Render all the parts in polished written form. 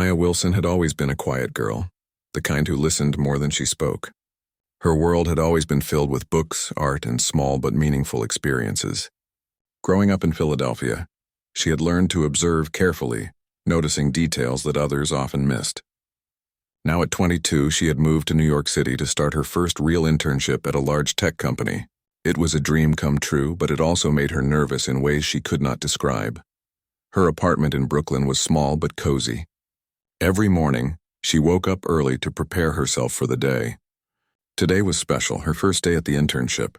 Maya Wilson had always been a quiet girl, the kind who listened more than she spoke. Her world had always been filled with books, art, and small but meaningful experiences. Growing up in Philadelphia, she had learned to observe carefully, noticing details that others often missed. Now at 22, she had moved to New York City to start her first real internship at a large tech company. It was a dream come true, but it also made her nervous in ways she could not describe. Her apartment in Brooklyn was small but cozy. Every morning, she woke up early to prepare herself for the day. Today was special, her first day at the internship.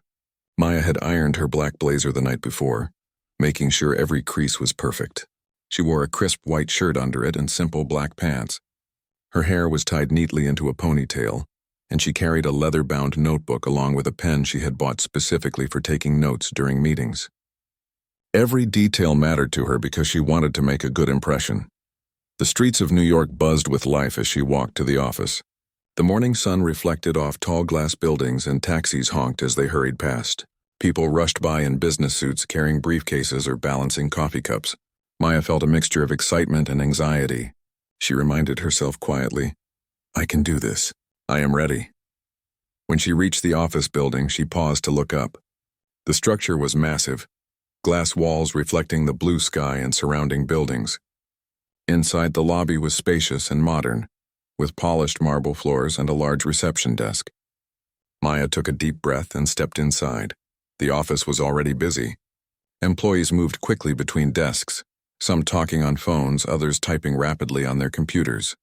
Maya had ironed her black blazer the night before, making sure every crease was perfect. She wore a crisp white shirt under it and simple black pants. Her hair was tied neatly into a ponytail, and she carried a leather-bound notebook along with a pen she had bought specifically for taking notes during meetings. Every detail mattered to her because she wanted to make a good impression. The streets of New York buzzed with life as she walked to the office. The morning sun reflected off tall glass buildings and taxis honked as they hurried past. People rushed by in business suits carrying briefcases or balancing coffee cups. Maya felt a mixture of excitement and anxiety. She reminded herself quietly, "I can do this. I am ready." When she reached the office building, she paused to look up. The structure was massive, glass walls reflecting the blue sky and surrounding buildings. Inside, the lobby was spacious and modern, with polished marble floors and a large reception desk. Maya took a deep breath and stepped inside. The office was already busy. Employees moved quickly between desks, some talking on phones, others typing rapidly on their computers.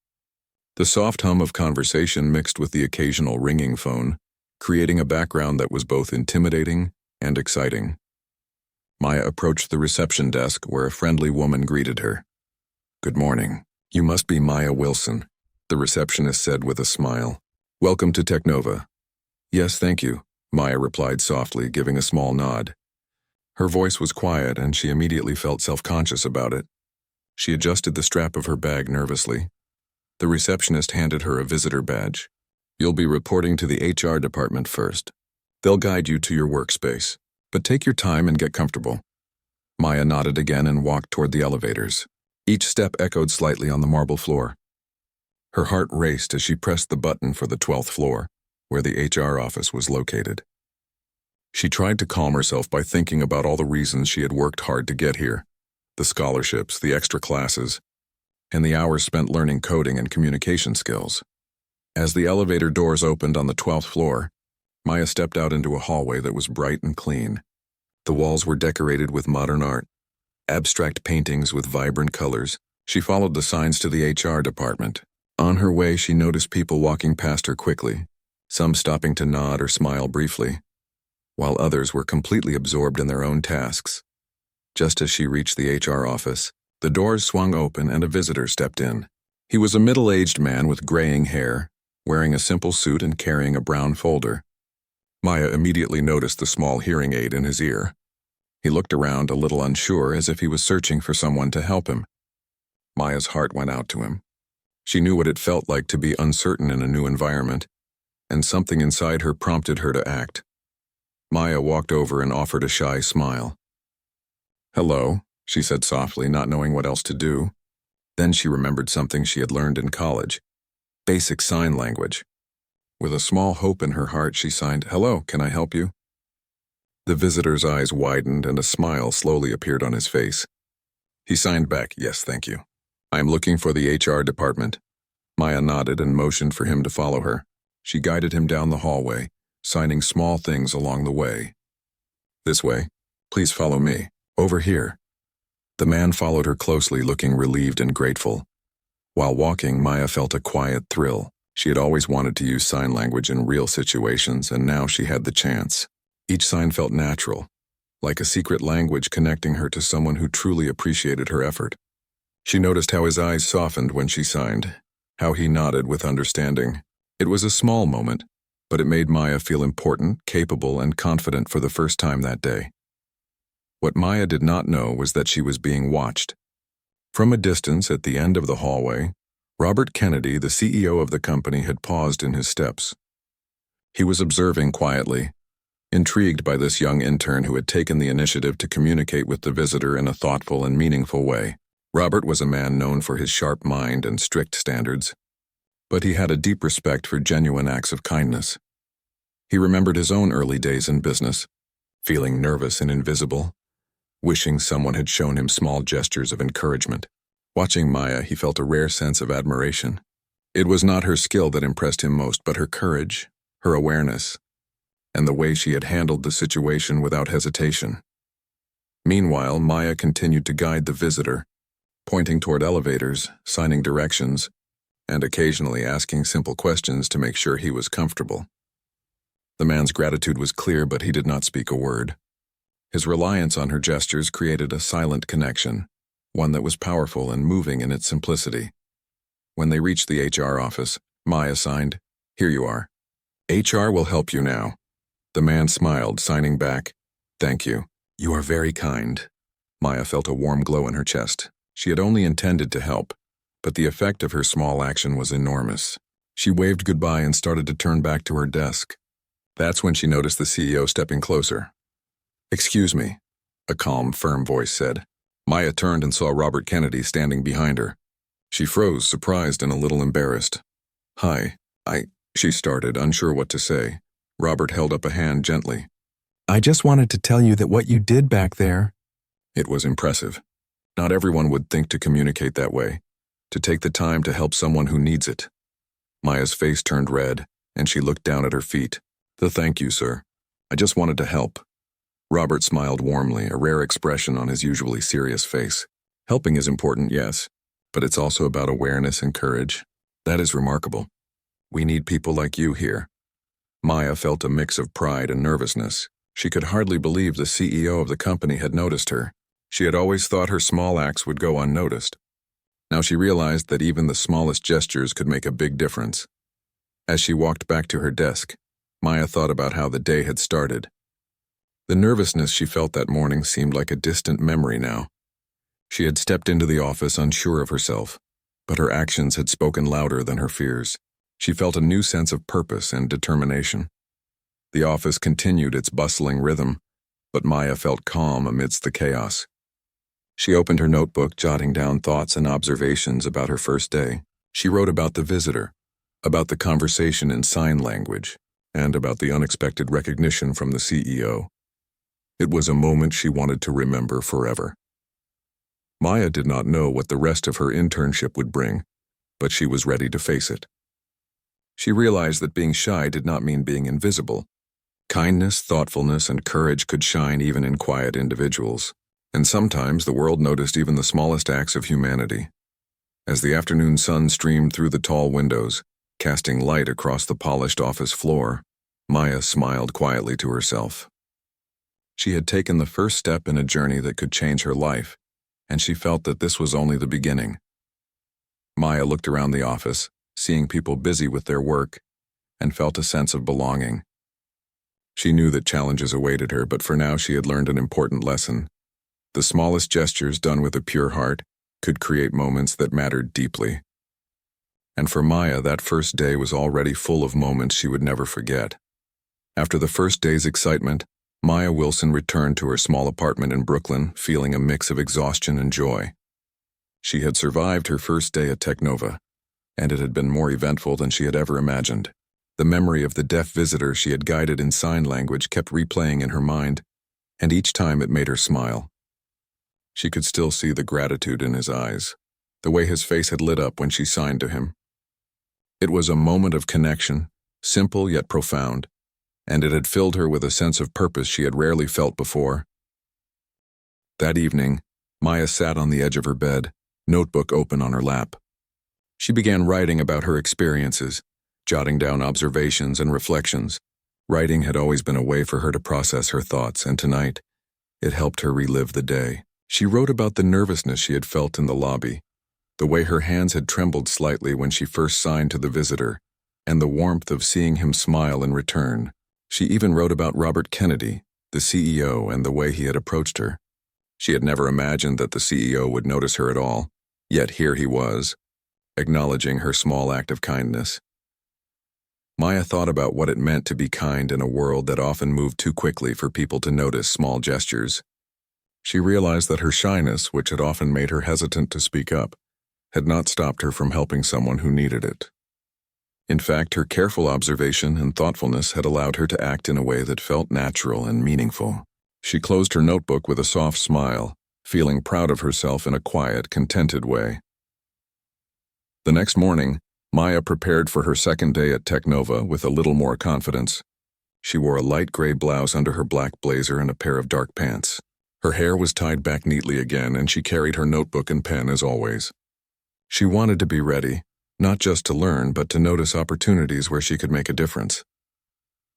The soft hum of conversation mixed with the occasional ringing phone, creating a background that was both intimidating and exciting. Maya approached the reception desk where a friendly woman greeted her. "Good morning. You must be Maya Wilson," the receptionist said with a smile. "Welcome to Technova." "Yes, thank you," Maya replied softly, giving a small nod. Her voice was quiet, and she immediately felt self-conscious about it. She adjusted the strap of her bag nervously. The receptionist handed her a visitor badge. "You'll be reporting to the HR department first. They'll guide you to your workspace, but take your time and get comfortable." Maya nodded again and walked toward the elevators. Each step echoed slightly on the marble floor. Her heart raced as she pressed the button for the 12th floor, where the HR office was located. She tried to calm herself by thinking about all the reasons she had worked hard to get here: the scholarships, the extra classes, and the hours spent learning coding and communication skills. As the elevator doors opened on the 12th floor, Maya stepped out into a hallway that was bright and clean. The walls were decorated with modern art, abstract paintings with vibrant colors. She followed the signs to the HR department. On her way, she noticed people walking past her quickly, some stopping to nod or smile briefly, while others were completely absorbed in their own tasks. Just as she reached the HR office, the doors swung open and a visitor stepped in. He was a middle-aged man with graying hair, wearing a simple suit and carrying a brown folder. Maya immediately noticed the small hearing aid in his ear. He looked around a little unsure, as if he was searching for someone to help him. Maya's heart went out to him. She knew what it felt like to be uncertain in a new environment, and something inside her prompted her to act. Maya walked over and offered a shy smile. "Hello," she said softly, not knowing what else to do. Then she remembered something she had learned in college: basic sign language. With a small hope in her heart, she signed, "Hello, can I help you?" The visitor's eyes widened and a smile slowly appeared on his face. He signed back, "Yes, thank you. I am looking for the HR department." Maya nodded and motioned for him to follow her. She guided him down the hallway, signing small things along the way. "This way. Please follow me. Over here." The man followed her closely, looking relieved and grateful. While walking, Maya felt a quiet thrill. She had always wanted to use sign language in real situations, and now she had the chance. Each sign felt natural, like a secret language connecting her to someone who truly appreciated her effort. She noticed how his eyes softened when she signed, how he nodded with understanding. It was a small moment, but it made Maya feel important, capable, and confident for the first time that day. What Maya did not know was that she was being watched. From a distance at the end of the hallway, Robert Kennedy, the CEO of the company, had paused in his steps. He was observing quietly, intrigued by this young intern who had taken the initiative to communicate with the visitor in a thoughtful and meaningful way. Robert was a man known for his sharp mind and strict standards, but he had a deep respect for genuine acts of kindness. He remembered his own early days in business, feeling nervous and invisible, wishing someone had shown him small gestures of encouragement. Watching Maya, he felt a rare sense of admiration. It was not her skill that impressed him most, but her courage, her awareness, and the way she had handled the situation without hesitation. Meanwhile, Maya continued to guide the visitor, pointing toward elevators, signing directions, and occasionally asking simple questions to make sure he was comfortable. The man's gratitude was clear, but he did not speak a word. His reliance on her gestures created a silent connection, one that was powerful and moving in its simplicity. When they reached the HR office, Maya signed, "Here you are. HR will help you now." The man smiled, signing back, "Thank you. You are very kind." Maya felt a warm glow in her chest. She had only intended to help, but the effect of her small action was enormous. She waved goodbye and started to turn back to her desk. That's when she noticed the CEO stepping closer. "Excuse me," a calm, firm voice said. Maya turned and saw Robert Kennedy standing behind her. She froze, surprised and a little embarrassed. "Hi, she started, unsure what to say. Robert held up a hand gently. "I just wanted to tell you that what you did back there—" It was impressive. Not everyone would think to communicate that way, to take the time to help someone who needs it. Maya's face turned red, and she looked down at her feet. "Thank you, sir. I just wanted to help." Robert smiled warmly, a rare expression on his usually serious face. "Helping is important, yes, but it's also about awareness and courage. That is remarkable. We need people like you here." Maya felt a mix of pride and nervousness. She could hardly believe the CEO of the company had noticed her. She had always thought her small acts would go unnoticed. Now she realized that even the smallest gestures could make a big difference. As she walked back to her desk, Maya thought about how the day had started. The nervousness she felt that morning seemed like a distant memory now. She had stepped into the office unsure of herself, but her actions had spoken louder than her fears. She felt a new sense of purpose and determination. The office continued its bustling rhythm, but Maya felt calm amidst the chaos. She opened her notebook, jotting down thoughts and observations about her first day. She wrote about the visitor, about the conversation in sign language, and about the unexpected recognition from the CEO. It was a moment she wanted to remember forever. Maya did not know what the rest of her internship would bring, but she was ready to face it. She realized that being shy did not mean being invisible. Kindness, thoughtfulness, and courage could shine even in quiet individuals. And sometimes the world noticed even the smallest acts of humanity. As the afternoon sun streamed through the tall windows, casting light across the polished office floor, Maya smiled quietly to herself. She had taken the first step in a journey that could change her life, and she felt that this was only the beginning. Maya looked around the office, seeing people busy with their work, and felt a sense of belonging. She knew that challenges awaited her, but for now she had learned an important lesson. The smallest gestures done with a pure heart could create moments that mattered deeply. And for Maya, that first day was already full of moments she would never forget. After the first day's excitement, Maya Wilson returned to her small apartment in Brooklyn, feeling a mix of exhaustion and joy. She had survived her first day at Technova, and it had been more eventful than she had ever imagined. The memory of the deaf visitor she had guided in sign language kept replaying in her mind, and each time it made her smile. She could still see the gratitude in his eyes, the way his face had lit up when she signed to him. It was a moment of connection, simple yet profound, and it had filled her with a sense of purpose she had rarely felt before. That evening, Maya sat on the edge of her bed, notebook open on her lap. She began writing about her experiences, jotting down observations and reflections. Writing had always been a way for her to process her thoughts, and tonight, it helped her relive the day. She wrote about the nervousness she had felt in the lobby, the way her hands had trembled slightly when she first signed to the visitor, and the warmth of seeing him smile in return. She even wrote about Robert Kennedy, the CEO, and the way he had approached her. She had never imagined that the CEO would notice her at all, yet here he was, acknowledging her small act of kindness. Maya thought about what it meant to be kind in a world that often moved too quickly for people to notice small gestures. She realized that her shyness, which had often made her hesitant to speak up, had not stopped her from helping someone who needed it. In fact, her careful observation and thoughtfulness had allowed her to act in a way that felt natural and meaningful. She closed her notebook with a soft smile, feeling proud of herself in a quiet, contented way. The next morning, Maya prepared for her second day at Technova with a little more confidence. She wore a light gray blouse under her black blazer and a pair of dark pants. Her hair was tied back neatly again, and she carried her notebook and pen as always. She wanted to be ready, not just to learn, but to notice opportunities where she could make a difference.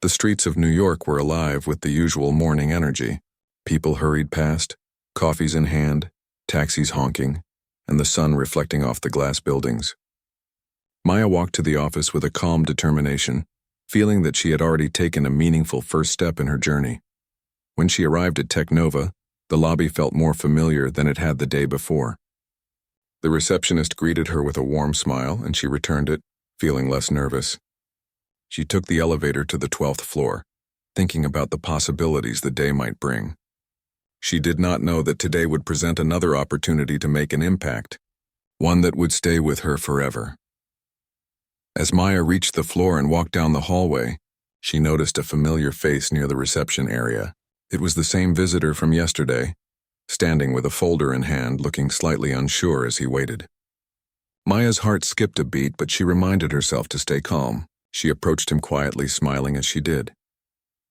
The streets of New York were alive with the usual morning energy. People hurried past, coffees in hand, taxis honking, and the sun reflecting off the glass buildings. Maya walked to the office with a calm determination, feeling that she had already taken a meaningful first step in her journey. When she arrived at Technova, the lobby felt more familiar than it had the day before. The receptionist greeted her with a warm smile, and she returned it, feeling less nervous. She took the elevator to the 12th floor, thinking about the possibilities the day might bring. She did not know that today would present another opportunity to make an impact, one that would stay with her forever. As Maya reached the floor and walked down the hallway, she noticed a familiar face near the reception area. It was the same visitor from yesterday, standing with a folder in hand, looking slightly unsure as he waited. Maya's heart skipped a beat, but she reminded herself to stay calm. She approached him quietly, smiling as she did.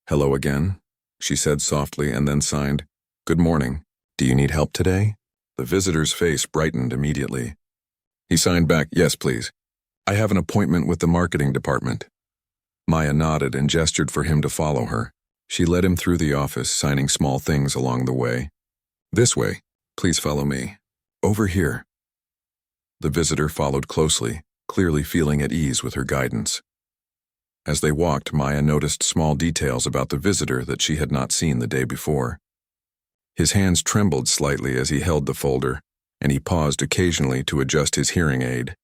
"Hello again," she said softly, and then signed, "Good morning. Do you need help today?" The visitor's face brightened immediately. He signed back, "Yes, please. I have an appointment with the marketing department." Maya nodded and gestured for him to follow her. She led him through the office, signing small things along the way. "This way. Please follow me. Over here." The visitor followed closely, clearly feeling at ease with her guidance. As they walked, Maya noticed small details about the visitor that she had not seen the day before. His hands trembled slightly as he held the folder, and he paused occasionally to adjust his hearing aid.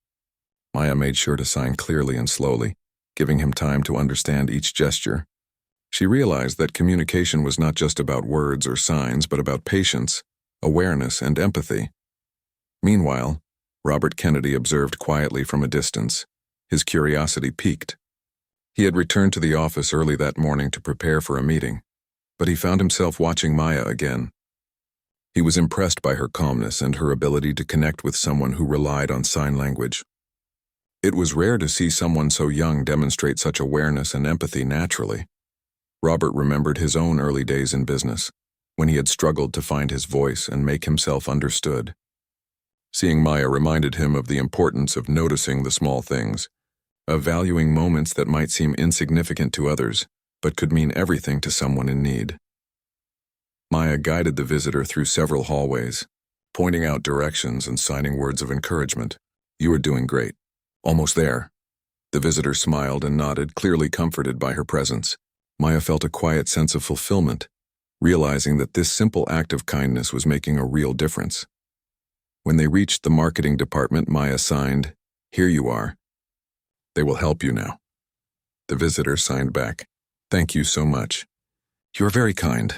Maya made sure to sign clearly and slowly, giving him time to understand each gesture. She realized that communication was not just about words or signs, but about patience, awareness, and empathy. Meanwhile, Robert Kennedy observed quietly from a distance. His curiosity piqued. He had returned to the office early that morning to prepare for a meeting, but he found himself watching Maya again. He was impressed by her calmness and her ability to connect with someone who relied on sign language. It was rare to see someone so young demonstrate such awareness and empathy naturally. Robert remembered his own early days in business, when he had struggled to find his voice and make himself understood. Seeing Maya reminded him of the importance of noticing the small things, of valuing moments that might seem insignificant to others, but could mean everything to someone in need. Maya guided the visitor through several hallways, pointing out directions and signing words of encouragement. "You are doing great. Almost there." The visitor smiled and nodded, clearly comforted by her presence. Maya felt a quiet sense of fulfillment, realizing that this simple act of kindness was making a real difference. When they reached the marketing department, Maya signed, "Here you are. They will help you now." The visitor signed back, "Thank you so much." "You are very kind."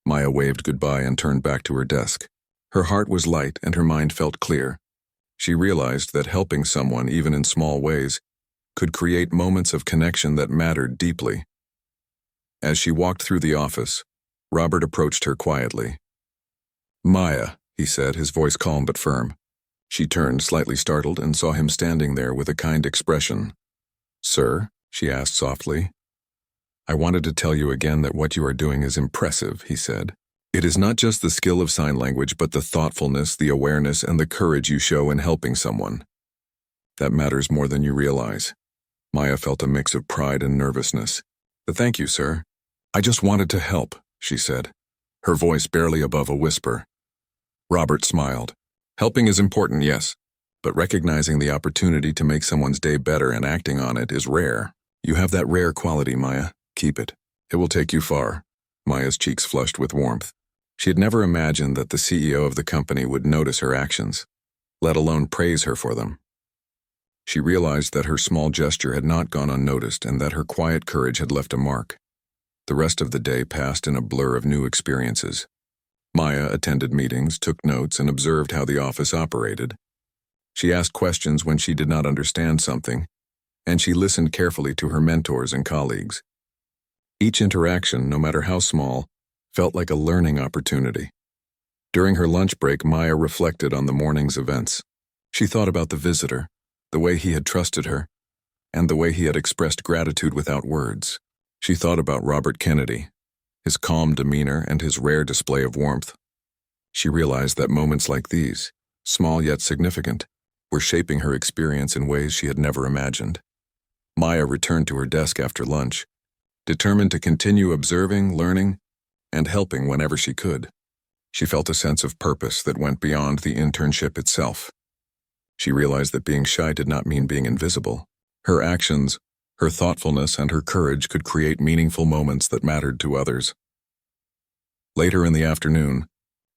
Maya waved goodbye and turned back to her desk. Her heart was light and her mind felt clear. She realized that helping someone, even in small ways, could create moments of connection that mattered deeply. As she walked through the office, Robert approached her quietly. "Maya," he said, his voice calm but firm. She turned, slightly startled, and saw him standing there with a kind expression. "Sir?" she asked softly. "I wanted to tell you again that what you are doing is impressive," he said. "It is not just the skill of sign language, but the thoughtfulness, the awareness, and the courage you show in helping someone. That matters more than you realize." Maya felt a mix of pride and nervousness. "Thank you, sir. I just wanted to help," she said, her voice barely above a whisper. Robert smiled. "Helping is important, yes, but recognizing the opportunity to make someone's day better and acting on it is rare. You have that rare quality, Maya. Keep it. It will take you far." Maya's cheeks flushed with warmth. She had never imagined that the CEO of the company would notice her actions, let alone praise her for them. She realized that her small gesture had not gone unnoticed and that her quiet courage had left a mark. The rest of the day passed in a blur of new experiences. Maya attended meetings, took notes, and observed how the office operated. She asked questions when she did not understand something, and she listened carefully to her mentors and colleagues. Each interaction, no matter how small, felt like a learning opportunity. During her lunch break, Maya reflected on the morning's events. She thought about the visitor, the way he had trusted her, and the way he had expressed gratitude without words. She thought about Robert Kennedy, his calm demeanor and his rare display of warmth. She realized that moments like these, small yet significant, were shaping her experience in ways she had never imagined. Maya returned to her desk after lunch, determined to continue observing, learning, and helping whenever she could. She felt a sense of purpose that went beyond the internship itself. She realized that being shy did not mean being invisible. Her actions, her thoughtfulness, and her courage could create meaningful moments that mattered to others. Later in the afternoon,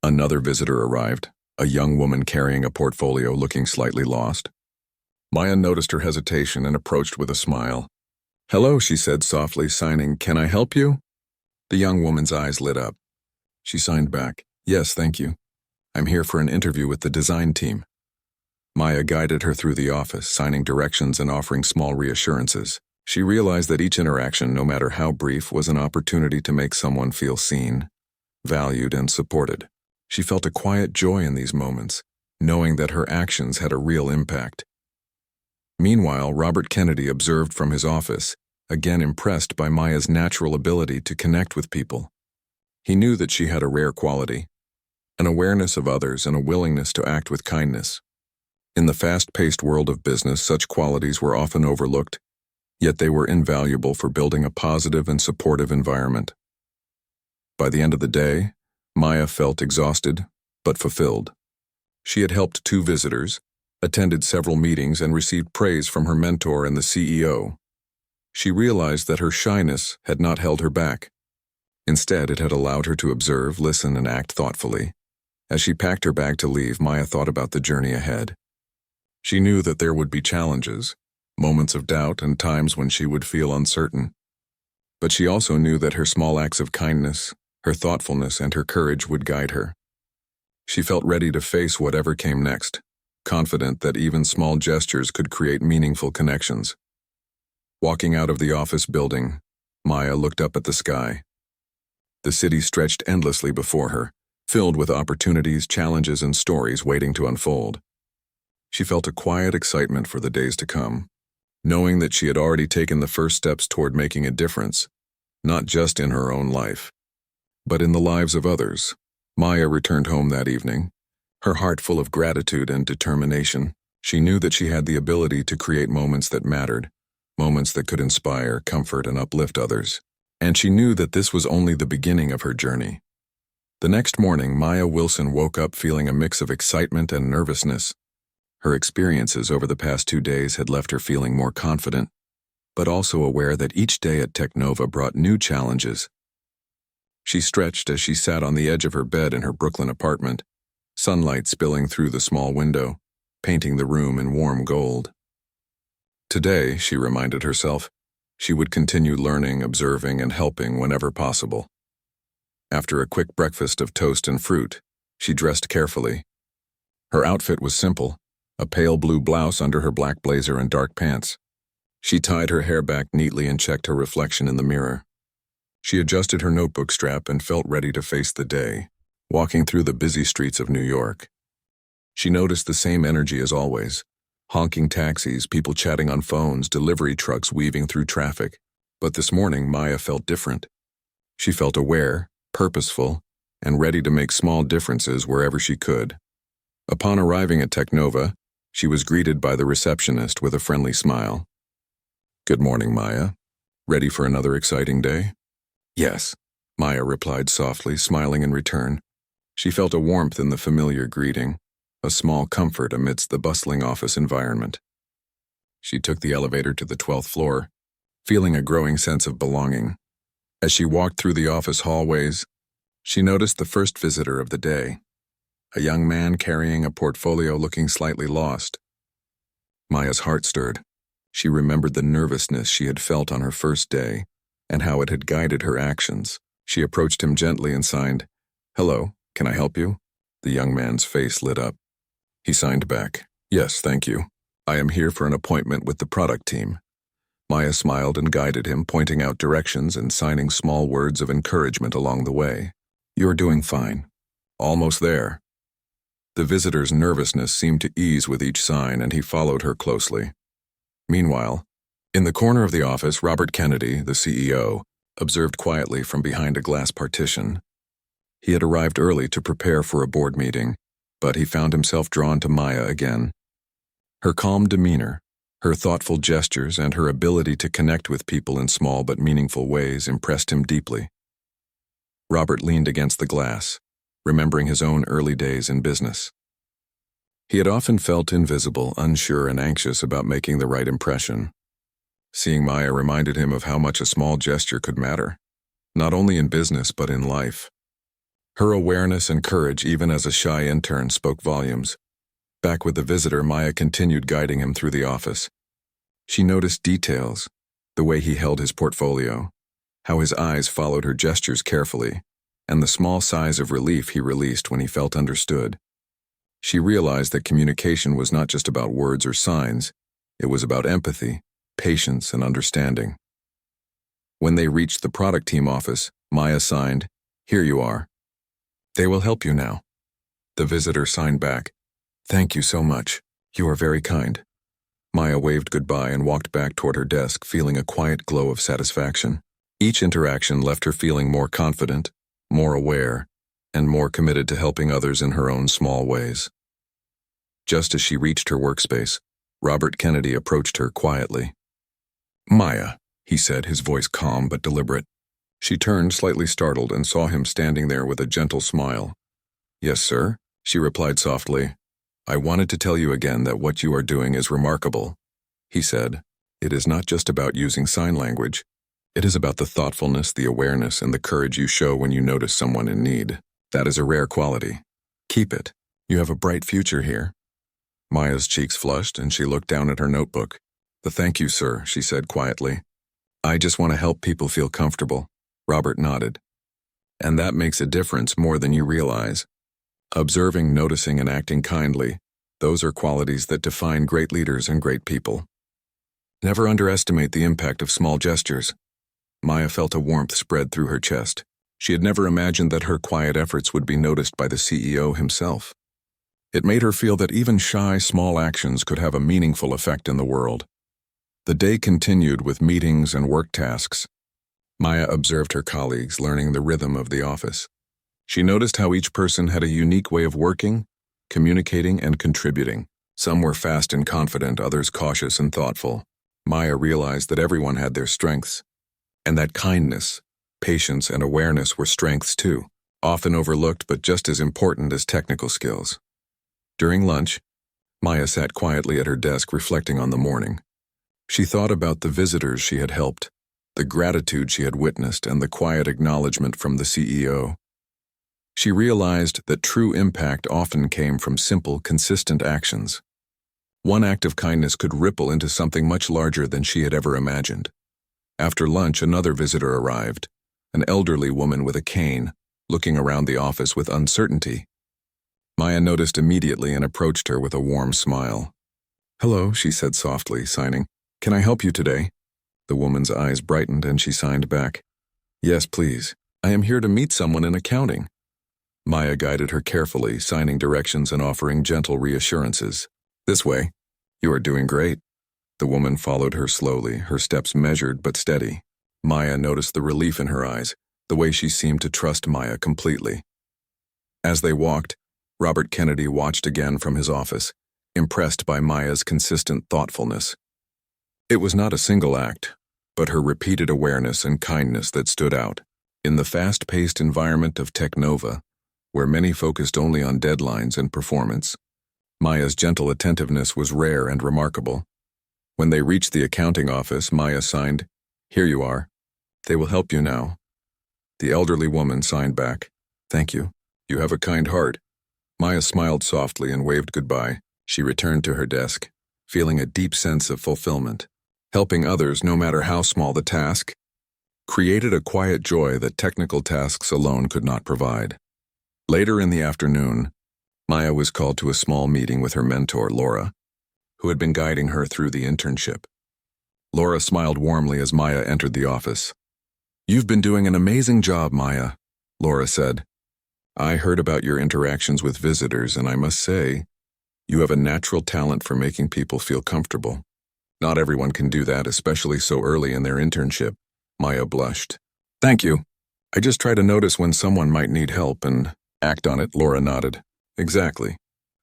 another visitor arrived, a young woman carrying a portfolio looking slightly lost. Maya noticed her hesitation and approached with a smile. "Hello," she said softly, signing, "Can I help you?" The young woman's eyes lit up. She signed back, "Yes, thank you. I'm here for an interview with the design team." Maya guided her through the office, signing directions and offering small reassurances. She realized that each interaction, no matter how brief, was an opportunity to make someone feel seen, valued, and supported. She felt a quiet joy in these moments, knowing that her actions had a real impact. Meanwhile, Robert Kennedy observed from his office, again impressed by Maya's natural ability to connect with people. He knew that she had a rare quality, an awareness of others and a willingness to act with kindness. In the fast-paced world of business, such qualities were often overlooked, yet they were invaluable for building a positive and supportive environment. By the end of the day, Maya felt exhausted, but fulfilled. She had helped 2 visitors, attended several meetings, and received praise from her mentor and the CEO. She realized that her shyness had not held her back. Instead, it had allowed her to observe, listen, and act thoughtfully. As she packed her bag to leave, Maya thought about the journey ahead. She knew that there would be challenges, moments of doubt, and times when she would feel uncertain. But she also knew that her small acts of kindness, her thoughtfulness, and her courage would guide her. She felt ready to face whatever came next, confident that even small gestures could create meaningful connections. Walking out of the office building, Maya looked up at the sky. The city stretched endlessly before her, filled with opportunities, challenges, and stories waiting to unfold. She felt a quiet excitement for the days to come, knowing that she had already taken the first steps toward making a difference, not just in her own life, but in the lives of others. Maya returned home that evening, her heart full of gratitude and determination. She knew that she had the ability to create moments that mattered, moments that could inspire, comfort, and uplift others. And she knew that this was only the beginning of her journey. The next morning, Maya Wilson woke up feeling a mix of excitement and nervousness. Her experiences over the past 2 days had left her feeling more confident, but also aware that each day at Technova brought new challenges. She stretched as she sat on the edge of her bed in her Brooklyn apartment, sunlight spilling through the small window, painting the room in warm gold. Today, she reminded herself, she would continue learning, observing, and helping whenever possible. After a quick breakfast of toast and fruit, she dressed carefully. Her outfit was simple, a pale blue blouse under her black blazer and dark pants. She tied her hair back neatly and checked her reflection in the mirror. She adjusted her notebook strap and felt ready to face the day, walking through the busy streets of New York. She noticed the same energy as always, honking taxis, people chatting on phones, delivery trucks weaving through traffic. But this morning, Maya felt different. She felt aware, purposeful, and ready to make small differences wherever she could. Upon arriving at Technova, she was greeted by the receptionist with a friendly smile. "Good morning, Maya. Ready for another exciting day?" "Yes," Maya replied softly, smiling in return. She felt a warmth in the familiar greeting, a small comfort amidst the bustling office environment. She took the elevator to the 12th floor, feeling a growing sense of belonging. As she walked through the office hallways, she noticed the first visitor of the day, a young man carrying a portfolio looking slightly lost. Maya's heart stirred. She remembered the nervousness she had felt on her first day and how it had guided her actions. She approached him gently and signed, "Hello, Can I help you? The young man's face lit up. He signed back. Yes, thank you. I am here for an appointment with the product team. Maya smiled and guided him, pointing out directions and signing small words of encouragement along the way. You're doing fine. Almost there. The visitor's nervousness seemed to ease with each sign, and he followed her closely. Meanwhile, in the corner of the office, Robert Kennedy, the CEO, observed quietly from behind a glass partition. He had arrived early to prepare for a board meeting, but he found himself drawn to Maya again. Her calm demeanor, her thoughtful gestures, and her ability to connect with people in small but meaningful ways impressed him deeply. Robert leaned against the glass, remembering his own early days in business. He had often felt invisible, unsure, and anxious about making the right impression. Seeing Maya reminded him of how much a small gesture could matter, not only in business but in life. Her awareness and courage, even as a shy intern, spoke volumes. Back with the visitor, Maya continued guiding him through the office. She noticed details, the way he held his portfolio, how his eyes followed her gestures carefully, and the small sighs of relief he released when he felt understood. She realized that communication was not just about words or signs, it was about empathy, patience, and understanding. When they reached the product team office, Maya signed, "Here you are. They will help you now." The visitor signed back, "Thank you so much. You are very kind." Maya waved goodbye and walked back toward her desk, feeling a quiet glow of satisfaction. Each interaction left her feeling more confident, more aware, and more committed to helping others in her own small ways. Just as she reached her workspace, Robert Kennedy approached her quietly. "Maya," he said, his voice calm but deliberate. She turned, slightly startled, and saw him standing there with a gentle smile. "Yes, sir," she replied softly. "I wanted to tell you again that what you are doing is remarkable," he said. "It is not just about using sign language. It is about the thoughtfulness, the awareness, and the courage you show when you notice someone in need. That is a rare quality. Keep it. You have a bright future here." Maya's cheeks flushed, and she looked down at her notebook. "Thank you, sir," she said quietly. "I just want to help people feel comfortable." Robert nodded. "And that makes a difference more than you realize. Observing, noticing, and acting kindly, those are qualities that define great leaders and great people. Never underestimate the impact of small gestures." Maya felt a warmth spread through her chest. She had never imagined that her quiet efforts would be noticed by the CEO himself. It made her feel that even shy, small actions could have a meaningful effect in the world. The day continued with meetings and work tasks. Maya observed her colleagues, learning the rhythm of the office. She noticed how each person had a unique way of working, communicating, and contributing. Some were fast and confident, others cautious and thoughtful. Maya realized that everyone had their strengths, and that kindness, patience, and awareness were strengths too, often overlooked but just as important as technical skills. During lunch, Maya sat quietly at her desk reflecting on the morning. She thought about the visitors she had helped, the gratitude she had witnessed, and the quiet acknowledgement from the CEO. She realized that true impact often came from simple, consistent actions. One act of kindness could ripple into something much larger than she had ever imagined. After lunch, another visitor arrived, an elderly woman with a cane, looking around the office with uncertainty. Maya noticed immediately and approached her with a warm smile. "Hello," she said softly, signing. "Can I help you today?" The woman's eyes brightened and she signed back. "Yes, please. I am here to meet someone in accounting." Maya guided her carefully, signing directions and offering gentle reassurances. "This way. You are doing great." The woman followed her slowly, her steps measured but steady. Maya noticed the relief in her eyes, the way she seemed to trust Maya completely. As they walked, Robert Kennedy watched again from his office, impressed by Maya's consistent thoughtfulness. It was not a single act, but her repeated awareness and kindness that stood out. In the fast-paced environment of Technova, where many focused only on deadlines and performance, Maya's gentle attentiveness was rare and remarkable. When they reached the accounting office, Maya signed, "Here you are. They will help you now." The elderly woman signed back, "Thank you. You have a kind heart." Maya smiled softly and waved goodbye. She returned to her desk, feeling a deep sense of fulfillment. Helping others, no matter how small the task, created a quiet joy that technical tasks alone could not provide. Later in the afternoon, Maya was called to a small meeting with her mentor, Laura, who had been guiding her through the internship. Laura smiled warmly as Maya entered the office. "You've been doing an amazing job, Maya," Laura said. "I heard about your interactions with visitors, and I must say, you have a natural talent for making people feel comfortable. Not everyone can do that, especially so early in their internship." Maya blushed. "Thank you. I just try to notice when someone might need help and act on it," Laura nodded. "Exactly.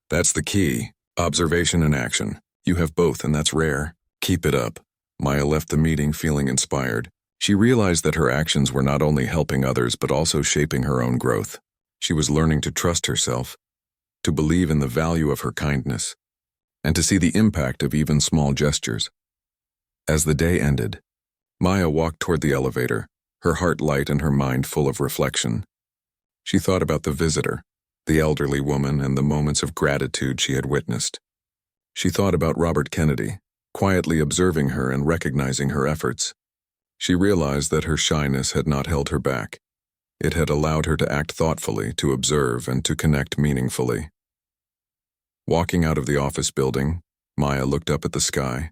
That's the key. Observation and action. You have both, and that's rare. Keep it up." Maya left the meeting feeling inspired. She realized that her actions were not only helping others but also shaping her own growth. She was learning to trust herself, to believe in the value of her kindness, and to see the impact of even small gestures. As the day ended, Maya walked toward the elevator, her heart light and her mind full of reflection. She thought about the visitor, the elderly woman, and the moments of gratitude she had witnessed. She thought about Robert Kennedy, quietly observing her and recognizing her efforts. She realized that her shyness had not held her back. It had allowed her to act thoughtfully, to observe, and to connect meaningfully. Walking out of the office building, Maya looked up at the sky.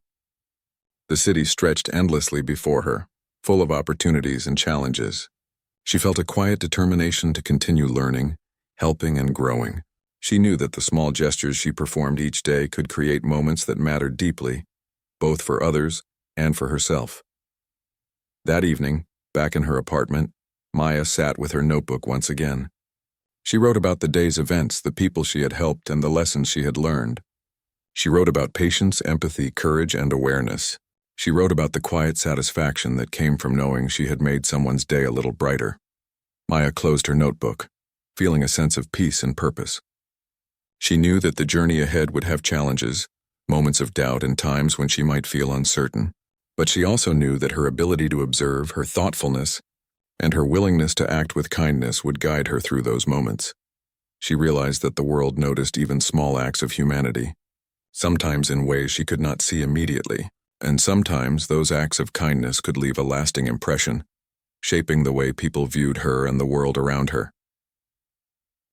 The city stretched endlessly before her, full of opportunities and challenges. She felt a quiet determination to continue learning, helping, and growing. She knew that the small gestures she performed each day could create moments that mattered deeply, both for others and for herself. That evening, back in her apartment, Maya sat with her notebook once again. She wrote about the day's events, the people she had helped, and the lessons she had learned. She wrote about patience, empathy, courage, and awareness. She wrote about the quiet satisfaction that came from knowing she had made someone's day a little brighter. Maya closed her notebook, feeling a sense of peace and purpose. She knew that the journey ahead would have challenges, moments of doubt, and times when she might feel uncertain. But she also knew that her ability to observe, her thoughtfulness, and her willingness to act with kindness would guide her through those moments. She realized that the world noticed even small acts of humanity, sometimes in ways she could not see immediately, and sometimes those acts of kindness could leave a lasting impression, shaping the way people viewed her and the world around her.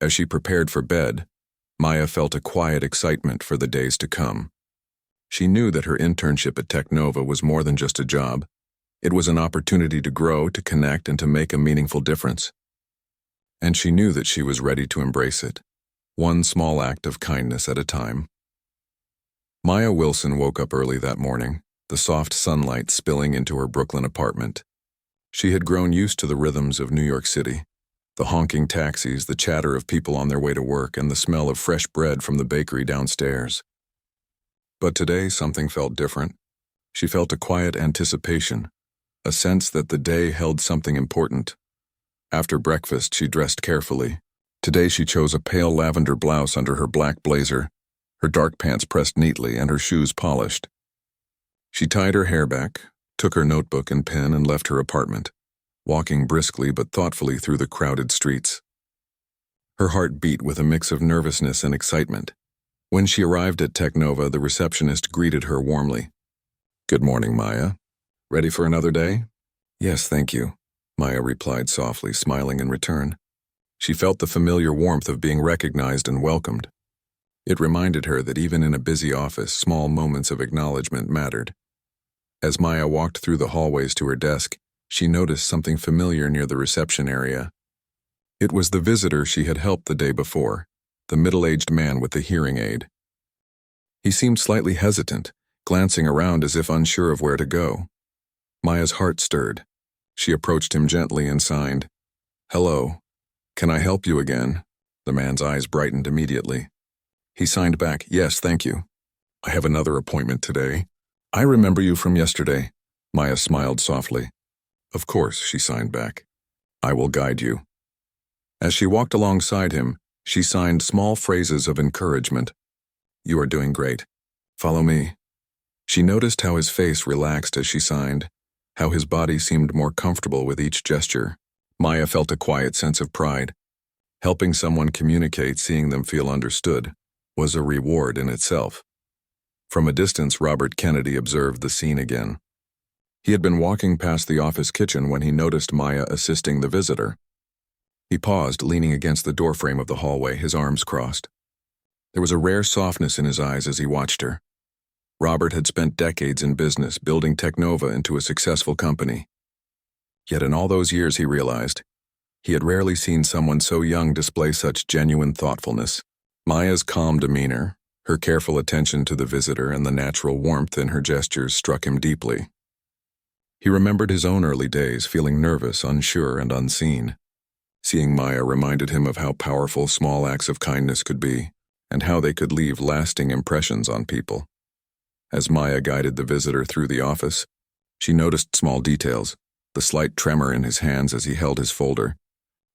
As she prepared for bed, Maya felt a quiet excitement for the days to come. She knew that her internship at Technova was more than just a job. It was an opportunity to grow, to connect, and to make a meaningful difference. And she knew that she was ready to embrace it, one small act of kindness at a time. Maya Wilson woke up early that morning, the soft sunlight spilling into her Brooklyn apartment. She had grown used to the rhythms of New York City, the honking taxis, the chatter of people on their way to work, and the smell of fresh bread from the bakery downstairs. But today something felt different. She felt a quiet anticipation, a sense that the day held something important. After breakfast, she dressed carefully. Today she chose a pale lavender blouse under her black blazer, her dark pants pressed neatly, and her shoes polished. She tied her hair back, took her notebook and pen, and left her apartment, walking briskly but thoughtfully through the crowded streets. Her heart beat with a mix of nervousness and excitement. When she arrived at Technova, the receptionist greeted her warmly. "Good morning, Maya. Ready for another day?" "Yes, thank you," Maya replied softly, smiling in return. She felt the familiar warmth of being recognized and welcomed. It reminded her that even in a busy office, small moments of acknowledgement mattered. As Maya walked through the hallways to her desk, she noticed something familiar near the reception area. It was the visitor she had helped the day before, the middle-aged man with the hearing aid. He seemed slightly hesitant, glancing around as if unsure of where to go. Maya's heart stirred. She approached him gently and signed, "Hello. Can I help you again?" The man's eyes brightened immediately. He signed back, "Yes, thank you. I have another appointment today." "I remember you from yesterday." Maya smiled softly. "Of course," she signed back. "I will guide you." As she walked alongside him, she signed small phrases of encouragement. "You are doing great. Follow me." She noticed how his face relaxed as she signed, how his body seemed more comfortable with each gesture. Maya felt a quiet sense of pride. Helping someone communicate, seeing them feel understood, was a reward in itself. From a distance, Robert Kennedy observed the scene again. He had been walking past the office kitchen when he noticed Maya assisting the visitor. He paused, leaning against the doorframe of the hallway, his arms crossed. There was a rare softness in his eyes as he watched her. Robert had spent decades in business, building Technova into a successful company. Yet in all those years, he realized, he had rarely seen someone so young display such genuine thoughtfulness. Maya's calm demeanor, her careful attention to the visitor, and the natural warmth in her gestures struck him deeply. He remembered his own early days, feeling nervous, unsure, and unseen. Seeing Maya reminded him of how powerful small acts of kindness could be, and how they could leave lasting impressions on people. As Maya guided the visitor through the office, she noticed small details, the slight tremor in his hands as he held his folder,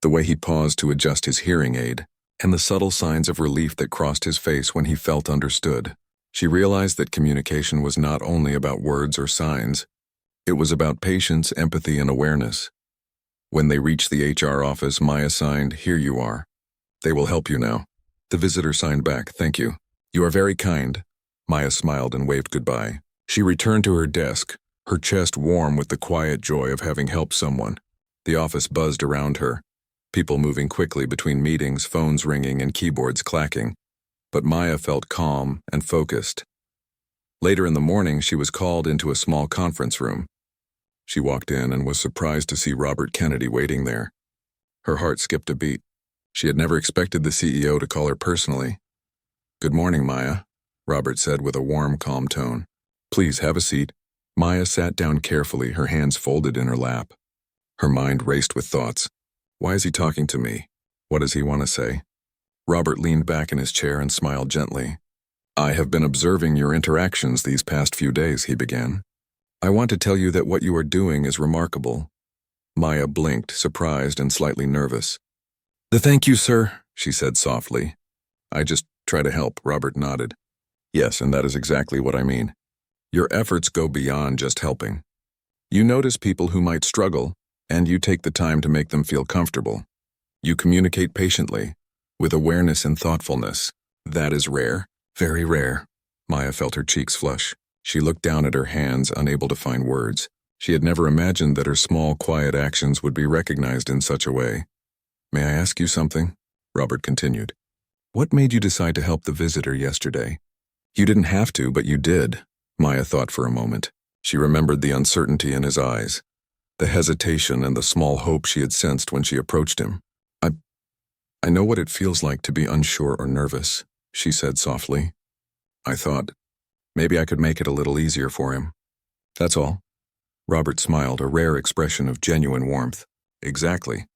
the way he paused to adjust his hearing aid, and the subtle signs of relief that crossed his face when he felt understood. She realized that communication was not only about words or signs, it was about patience, empathy, and awareness. When they reached the HR office, Maya signed, "Here you are. They will help you now." The visitor signed back, "Thank you. You are very kind." Maya smiled and waved goodbye. She returned to her desk, her chest warm with the quiet joy of having helped someone. The office buzzed around her, people moving quickly between meetings, phones ringing, and keyboards clacking. But Maya felt calm and focused. Later in the morning, she was called into a small conference room. She walked in and was surprised to see Robert Kennedy waiting there. Her heart skipped a beat. She had never expected the CEO to call her personally. "Good morning, Maya," Robert said with a warm, calm tone. "Please have a seat." Maya sat down carefully, her hands folded in her lap. Her mind raced with thoughts. Why is he talking to me? What does he want to say? Robert leaned back in his chair and smiled gently. "I have been observing your interactions these past few days," he began. "I want to tell you that what you are doing is remarkable." Maya blinked, surprised and slightly nervous. "Thank you, sir," she said softly. "I just try to help," Robert nodded. "Yes, and that is exactly what I mean. Your efforts go beyond just helping. You notice people who might struggle, and you take the time to make them feel comfortable. You communicate patiently, with awareness and thoughtfulness. That is rare, very rare." Maya felt her cheeks flush. She looked down at her hands, unable to find words. She had never imagined that her small, quiet actions would be recognized in such a way. "May I ask you something?" Robert continued. "What made you decide to help the visitor yesterday?" "You didn't have to, but you did." Maya thought for a moment. She remembered the uncertainty in his eyes, the hesitation and the small hope she had sensed when she approached him. I know what it feels like to be unsure or nervous," she said softly. "I thought maybe I could make it a little easier for him. That's all." Robert smiled, a rare expression of genuine warmth. "Exactly.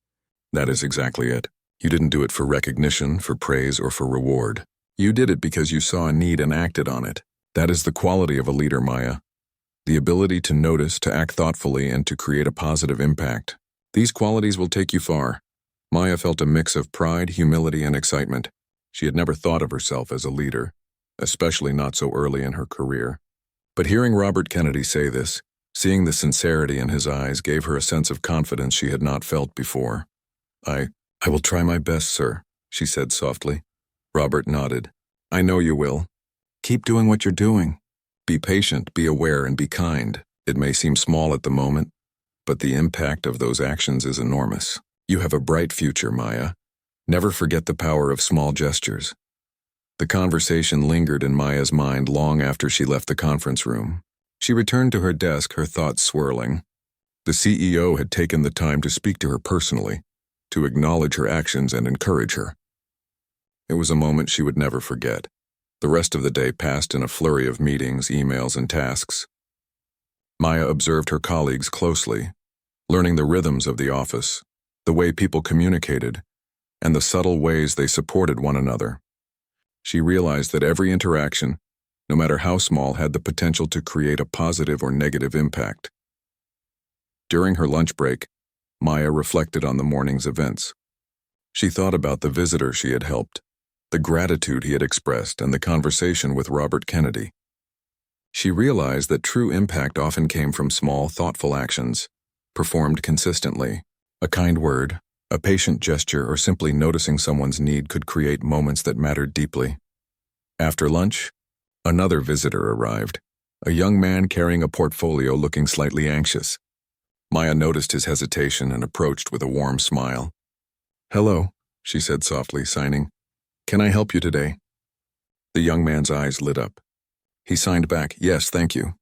That is exactly it. You didn't do it for recognition, for praise, or for reward. You did it because you saw a need and acted on it. That is the quality of a leader, Maya. The ability to notice, to act thoughtfully, and to create a positive impact. These qualities will take you far." Maya felt a mix of pride, humility, and excitement. She had never thought of herself as a leader, especially not so early in her career. But hearing Robert Kennedy say this, seeing the sincerity in his eyes, gave her a sense of confidence she had not felt before. I will try my best, sir," she said softly. Robert nodded. "I know you will. Keep doing what you're doing. Be patient, be aware, and be kind. It may seem small at the moment, but the impact of those actions is enormous. You have a bright future, Maya. Never forget the power of small gestures." The conversation lingered in Maya's mind long after she left the conference room. She returned to her desk, her thoughts swirling. The CEO had taken the time to speak to her personally, to acknowledge her actions and encourage her. It was a moment she would never forget. The rest of the day passed in a flurry of meetings, emails, and tasks. Maya observed her colleagues closely, learning the rhythms of the office, the way people communicated, and the subtle ways they supported one another. She realized that every interaction, no matter how small, had the potential to create a positive or negative impact. During her lunch break, Maya reflected on the morning's events. She thought about the visitor she had helped, the gratitude he had expressed, and the conversation with Robert Kennedy. She realized that true impact often came from small, thoughtful actions, performed consistently. A kind word, a patient gesture, or simply noticing someone's need could create moments that mattered deeply. After lunch, another visitor arrived, a young man carrying a portfolio looking slightly anxious. Maya noticed his hesitation and approached with a warm smile. Hello, she said softly, signing. Can I help you today? The young man's eyes lit up. He signed back, yes, thank you.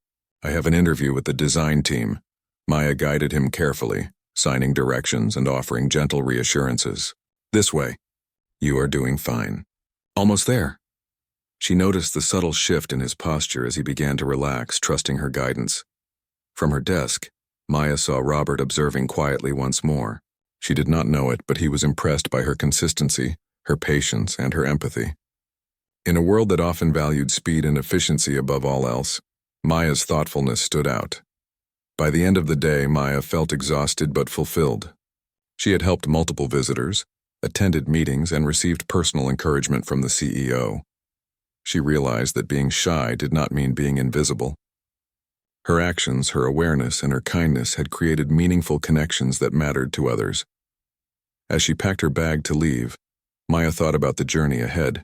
I have an interview with the design team. Maya guided him carefully, signing directions and offering gentle reassurances. This way. You are doing fine. Almost there. She noticed the subtle shift in his posture as he began to relax, trusting her guidance. From her desk, Maya saw Robert observing quietly once more. She did not know it, but he was impressed by her consistency, her patience, and her empathy. In a world that often valued speed and efficiency above all else, Maya's thoughtfulness stood out. By the end of the day, Maya felt exhausted but fulfilled. She had helped multiple visitors, attended meetings, and received personal encouragement from the CEO. She realized that being shy did not mean being invisible. Her actions, her awareness, and her kindness had created meaningful connections that mattered to others. As she packed her bag to leave, Maya thought about the journey ahead.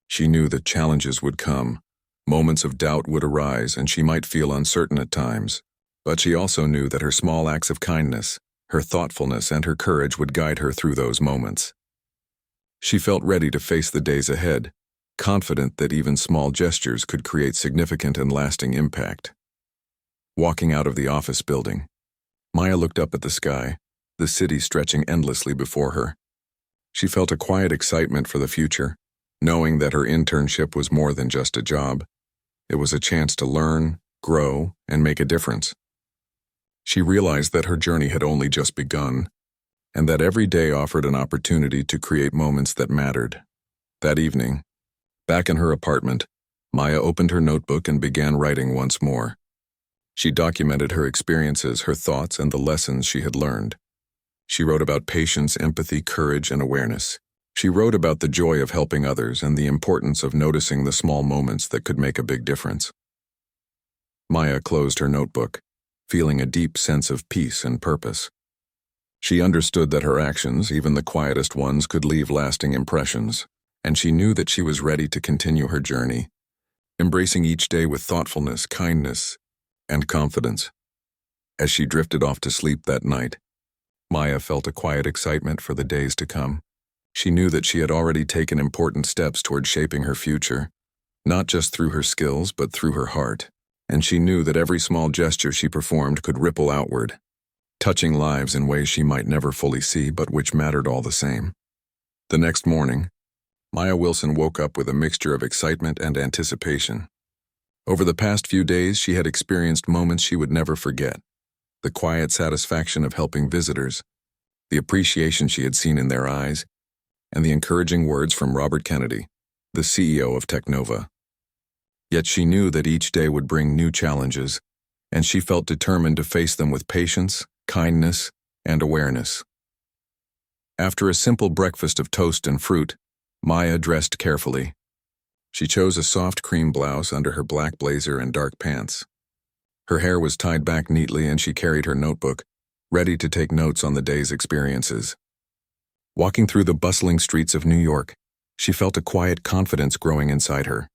She knew that challenges would come, moments of doubt would arise, and she might feel uncertain at times. But she also knew that her small acts of kindness, her thoughtfulness, and her courage would guide her through those moments. She felt ready to face the days ahead, confident that even small gestures could create significant and lasting impact. Walking out of the office building, Maya looked up at the sky, the city stretching endlessly before her. She felt a quiet excitement for the future, knowing that her internship was more than just a job. It was a chance to learn, grow, and make a difference. She realized that her journey had only just begun, and that every day offered an opportunity to create moments that mattered. That evening, back in her apartment, Maya opened her notebook and began writing once more. She documented her experiences, her thoughts, and the lessons she had learned. She wrote about patience, empathy, courage, and awareness. She wrote about the joy of helping others and the importance of noticing the small moments that could make a big difference. Maya closed her notebook, feeling a deep sense of peace and purpose. She understood that her actions, even the quietest ones, could leave lasting impressions, and she knew that she was ready to continue her journey, embracing each day with thoughtfulness, kindness, and confidence. As she drifted off to sleep that night, Maya felt a quiet excitement for the days to come. She knew that she had already taken important steps toward shaping her future, not just through her skills, but through her heart. And she knew that every small gesture she performed could ripple outward, touching lives in ways she might never fully see, but which mattered all the same. The next morning, Maya Wilson woke up with a mixture of excitement and anticipation. Over the past few days, she had experienced moments she would never forget. The quiet satisfaction of helping visitors, the appreciation she had seen in their eyes, and the encouraging words from Robert Kennedy, the CEO of Technova. Yet she knew that each day would bring new challenges, and she felt determined to face them with patience, kindness, and awareness. After a simple breakfast of toast and fruit, Maya dressed carefully. She chose a soft cream blouse under her black blazer and dark pants. Her hair was tied back neatly and she carried her notebook, ready to take notes on the day's experiences. Walking through the bustling streets of New York, she felt a quiet confidence growing inside her.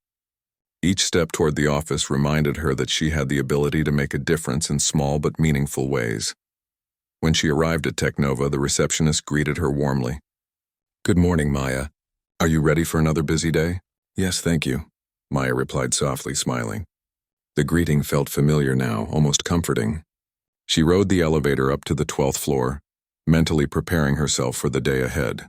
Each step toward the office reminded her that she had the ability to make a difference in small but meaningful ways. When she arrived at Technova, the receptionist greeted her warmly. "Good morning, Maya. Are you ready for another busy day?" "Yes, thank you," Maya replied softly, smiling. The greeting felt familiar now, almost comforting. She rode the elevator up to the 12th floor, mentally preparing herself for the day ahead.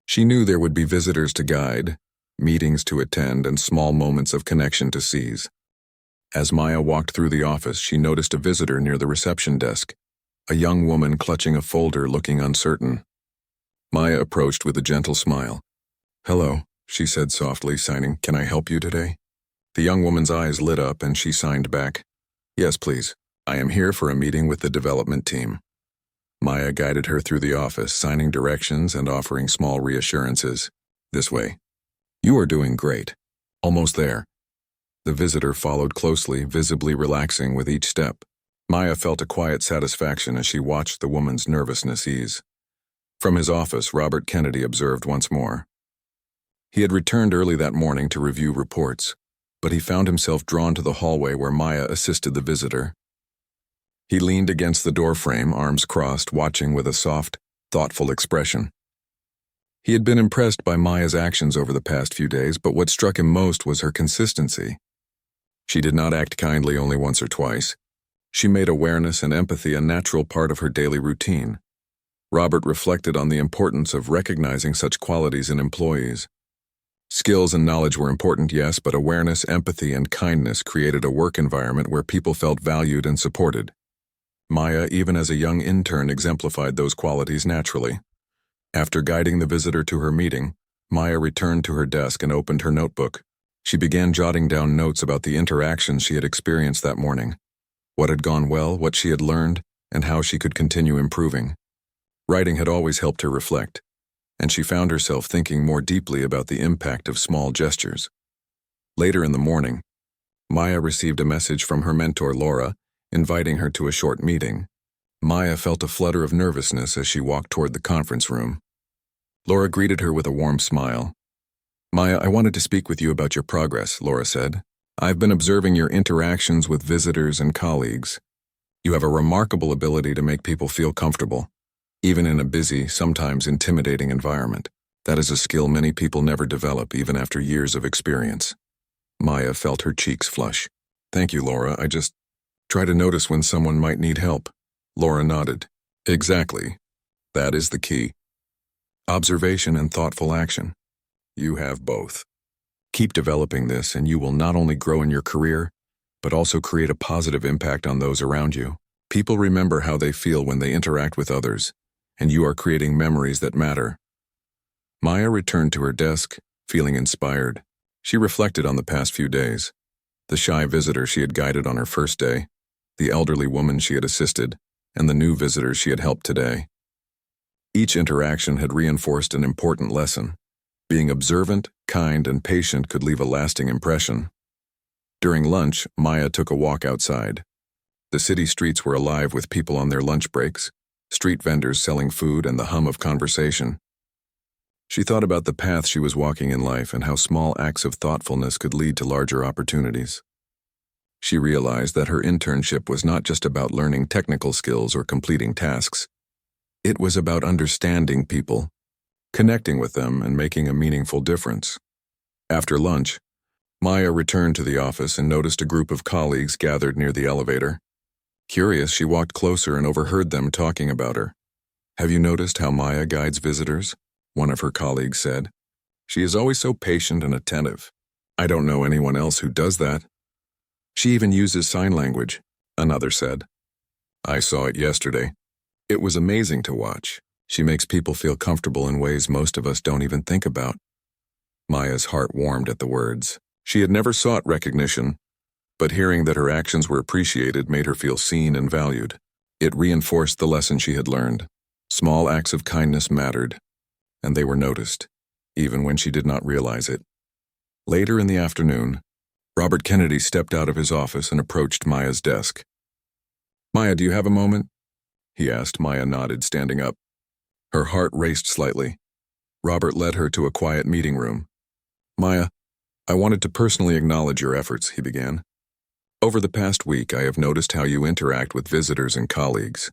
She knew there would be visitors to guide, meetings to attend, and small moments of connection to seize. As Maya walked through the office, she noticed a visitor near the reception desk, a young woman clutching a folder looking uncertain. Maya approached with a gentle smile. "Hello," she said softly, signing, "Can I help you today?" The young woman's eyes lit up and she signed back, "Yes, please. I am here for a meeting with the development team." Maya guided her through the office, signing directions and offering small reassurances. "This way. You are doing great. Almost there." The visitor followed closely, visibly relaxing with each step. Maya felt a quiet satisfaction as she watched the woman's nervousness ease. From his office, Robert Kennedy observed once more. He had returned early that morning to review reports, but he found himself drawn to the hallway where Maya assisted the visitor. He leaned against the doorframe, arms crossed, watching with a soft, thoughtful expression. He had been impressed by Maya's actions over the past few days, but what struck him most was her consistency. She did not act kindly only once or twice. She made awareness and empathy a natural part of her daily routine. Robert reflected on the importance of recognizing such qualities in employees. Skills and knowledge were important, yes, but awareness, empathy, and kindness created a work environment where people felt valued and supported. Maya, even as a young intern, exemplified those qualities naturally. After guiding the visitor to her meeting, Maya returned to her desk and opened her notebook. She began jotting down notes about the interactions she had experienced that morning, what had gone well, what she had learned, and how she could continue improving. Writing had always helped her reflect, and she found herself thinking more deeply about the impact of small gestures. Later in the morning, Maya received a message from her mentor, Laura, inviting her to a short meeting. Maya felt a flutter of nervousness as she walked toward the conference room. Laura greeted her with a warm smile. "Maya, I wanted to speak with you about your progress," Laura said. "I've been observing your interactions with visitors and colleagues. You have a remarkable ability to make people feel comfortable, even in a busy, sometimes intimidating environment. That is a skill many people never develop, even after years of experience." Maya felt her cheeks flush. "Thank you, Laura. I just try to notice when someone might need help." Laura nodded. "Exactly. That is the key. Observation and thoughtful action. You have both. Keep developing this, and you will not only grow in your career, but also create a positive impact on those around you. People remember how they feel when they interact with others, and you are creating memories that matter." Maya returned to her desk, feeling inspired. She reflected on the past few days. The shy visitor she had guided on her first day, the elderly woman she had assisted, and the new visitors she had helped today. Each interaction had reinforced an important lesson. Being observant, kind, and patient could leave a lasting impression. During lunch, Maya took a walk outside. The city streets were alive with people on their lunch breaks, street vendors selling food, and the hum of conversation. She thought about the path she was walking in life and how small acts of thoughtfulness could lead to larger opportunities. She realized that her internship was not just about learning technical skills or completing tasks. It was about understanding people, connecting with them, and making a meaningful difference. After lunch, Maya returned to the office and noticed a group of colleagues gathered near the elevator. Curious, she walked closer and overheard them talking about her. "Have you noticed how Maya guides visitors?" one of her colleagues said. "She is always so patient and attentive. I don't know anyone else who does that. She even uses sign language," another said. "I saw it yesterday. It was amazing to watch. She makes people feel comfortable in ways most of us don't even think about." Maya's heart warmed at the words. She had never sought recognition, but hearing that her actions were appreciated made her feel seen and valued. It reinforced the lesson she had learned. Small acts of kindness mattered, and they were noticed, even when she did not realize it. Later in the afternoon, Robert Kennedy stepped out of his office and approached Maya's desk. "Maya, do you have a moment?" he asked. Maya nodded, standing up. Her heart raced slightly. Robert led her to a quiet meeting room. "Maya, I wanted to personally acknowledge your efforts," he began. "Over the past week, I have noticed how you interact with visitors and colleagues.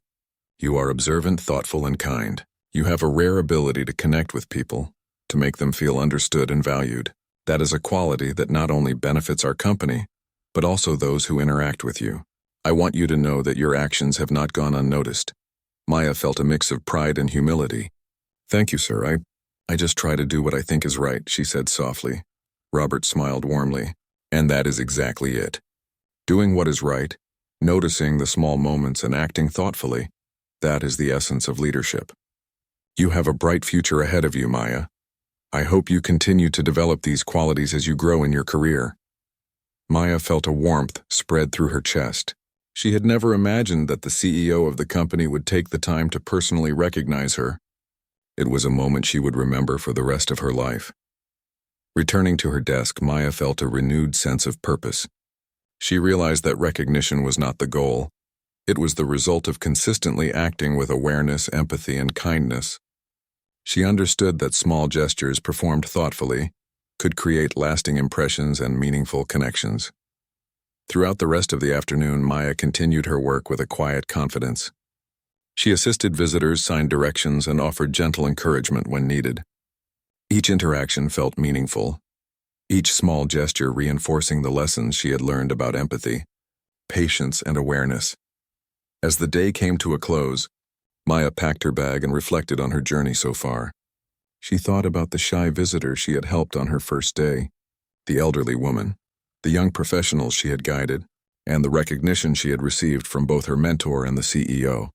You are observant, thoughtful, and kind. You have a rare ability to connect with people, to make them feel understood and valued. That is a quality that not only benefits our company, but also those who interact with you. I want you to know that your actions have not gone unnoticed." Maya felt a mix of pride and humility. "Thank you, sir. I just try to do what I think is right," she said softly. Robert smiled warmly. "And that is exactly it. Doing what is right, noticing the small moments, and acting thoughtfully, that is the essence of leadership. You have a bright future ahead of you, Maya. I hope you continue to develop these qualities as you grow in your career." Maya felt a warmth spread through her chest. She had never imagined that the CEO of the company would take the time to personally recognize her. It was a moment she would remember for the rest of her life. Returning to her desk, Maya felt a renewed sense of purpose. She realized that recognition was not the goal. It was the result of consistently acting with awareness, empathy, and kindness. She understood that small gestures performed thoughtfully could create lasting impressions and meaningful connections. Throughout the rest of the afternoon, Maya continued her work with a quiet confidence. She assisted visitors, signed directions, and offered gentle encouragement when needed. Each interaction felt meaningful, each small gesture reinforcing the lessons she had learned about empathy, patience, and awareness. As the day came to a close, Maya packed her bag and reflected on her journey so far. She thought about the shy visitor she had helped on her first day, the elderly woman, the young professionals she had guided, and the recognition she had received from both her mentor and the CEO.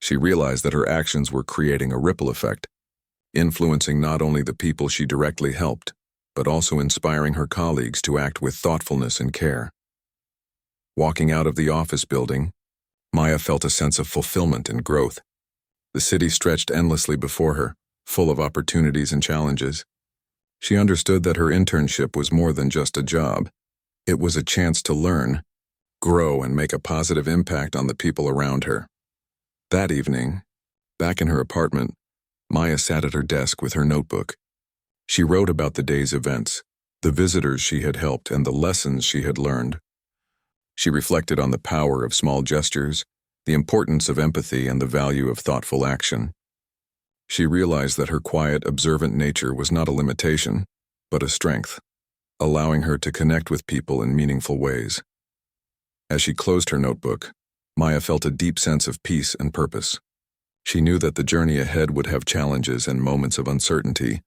She realized that her actions were creating a ripple effect, influencing not only the people she directly helped, but also inspiring her colleagues to act with thoughtfulness and care. Walking out of the office building, Maya felt a sense of fulfillment and growth. The city stretched endlessly before her, full of opportunities and challenges. She understood that her internship was more than just a job. It was a chance to learn, grow, and make a positive impact on the people around her. That evening, back in her apartment, Maya sat at her desk with her notebook. She wrote about the day's events, the visitors she had helped, and the lessons she had learned. She reflected on the power of small gestures, the importance of empathy, and the value of thoughtful action. She realized that her quiet, observant nature was not a limitation, but a strength, allowing her to connect with people in meaningful ways. As she closed her notebook, Maya felt a deep sense of peace and purpose. She knew that the journey ahead would have challenges and moments of uncertainty,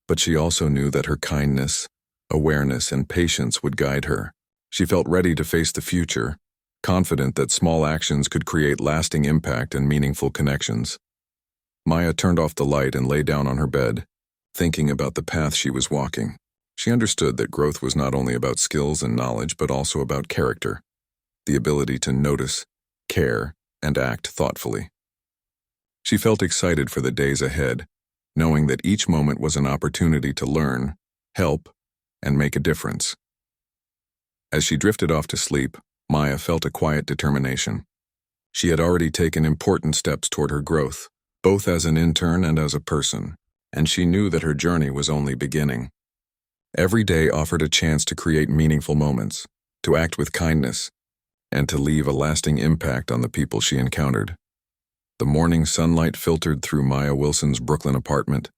but she also knew that her kindness, awareness, and patience would guide her. She felt ready to face the future, confident that small actions could create lasting impact and meaningful connections. Maya turned off the light and lay down on her bed, thinking about the path she was walking. She understood that growth was not only about skills and knowledge, but also about character, the ability to notice, care, and act thoughtfully. She felt excited for the days ahead, knowing that each moment was an opportunity to learn, help, and make a difference. As she drifted off to sleep, Maya felt a quiet determination. She had already taken important steps toward her growth, both as an intern and as a person, and she knew that her journey was only beginning. Every day offered a chance to create meaningful moments, to act with kindness, and to leave a lasting impact on the people she encountered. The morning sunlight filtered through Maya Wilson's Brooklyn apartment,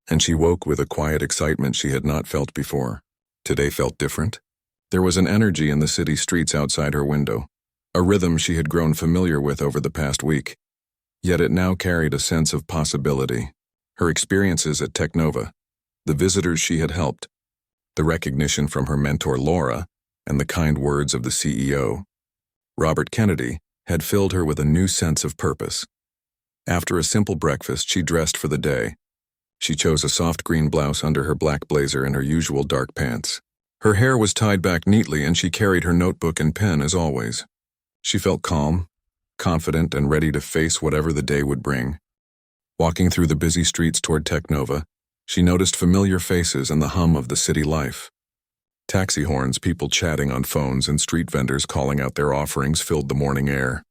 and she woke with a quiet excitement she had not felt before. Today felt different. There was an energy in the city streets outside her window, a rhythm she had grown familiar with over the past week. Yet it now carried a sense of possibility. Her experiences at Technova, the visitors she had helped, the recognition from her mentor Laura, and the kind words of the CEO, Robert Kennedy, had filled her with a new sense of purpose. After a simple breakfast, she dressed for the day. She chose a soft green blouse under her black blazer and her usual dark pants. Her hair was tied back neatly, and she carried her notebook and pen as always. She felt calm, confident, and ready to face whatever the day would bring. Walking through the busy streets toward Technova, she noticed familiar faces and the hum of the city life. Taxi horns, people chatting on phones, and street vendors calling out their offerings filled the morning air.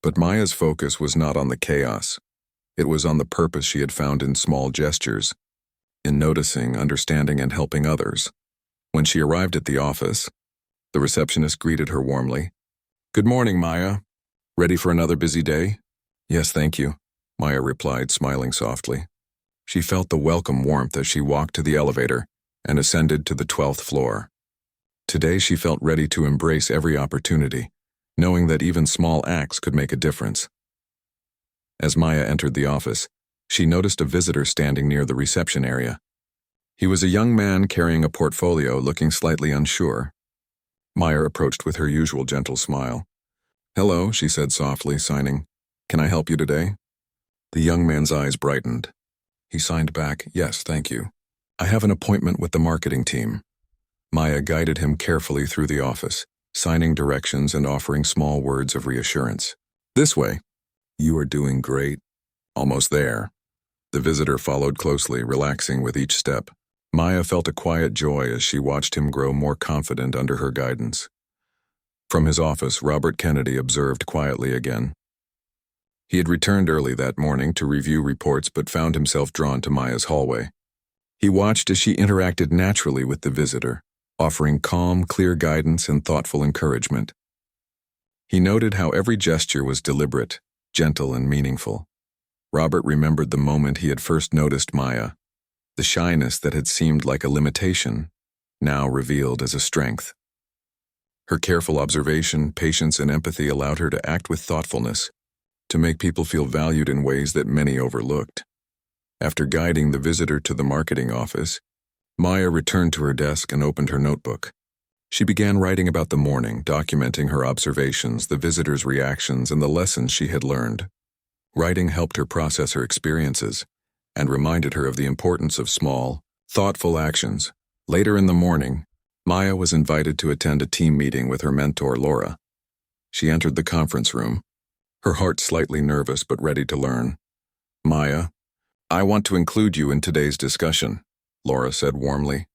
But Maya's focus was not on the chaos. It was on the purpose she had found in small gestures, in noticing, understanding, and helping others. When she arrived at the office, the receptionist greeted her warmly. "Good morning, Maya. Ready for another busy day?" "Yes, thank you," Maya replied, smiling softly. She felt the welcome warmth as she walked to the elevator and ascended to the 12th floor. Today she felt ready to embrace every opportunity, knowing that even small acts could make a difference. As Maya entered the office, she noticed a visitor standing near the reception area. He was a young man carrying a portfolio, looking slightly unsure. Maya approached with her usual gentle smile. "Hello," she said softly, signing. "Can I help you today?" The young man's eyes brightened. He signed back, "Yes, thank you. I have an appointment with the marketing team." Maya guided him carefully through the office, signing directions and offering small words of reassurance. "This way." "You are doing great." "Almost there." The visitor followed closely, relaxing with each step. Maya felt a quiet joy as she watched him grow more confident under her guidance. From his office, Robert Kennedy observed quietly again. He had returned early that morning to review reports but found himself drawn to Maya's hallway. He watched as she interacted naturally with the visitor, offering calm, clear guidance and thoughtful encouragement. He noted how every gesture was deliberate, gentle, and meaningful. Robert remembered the moment he had first noticed Maya, The shyness that had seemed like a limitation, now revealed as a strength. Her careful observation, patience, and empathy allowed her to act with thoughtfulness, to make people feel valued in ways that many overlooked. After guiding the visitor to the marketing office, Maya returned to her desk and opened her notebook. She began writing about the morning, documenting her observations, the visitor's reactions, and the lessons she had learned. Writing helped her process her experiences and reminded her of the importance of small, thoughtful actions. Later in the morning, Maya was invited to attend a team meeting with her mentor, Laura. She entered the conference room, her heart slightly nervous but ready to learn. "Maya, I want to include you in today's discussion," Laura said warmly.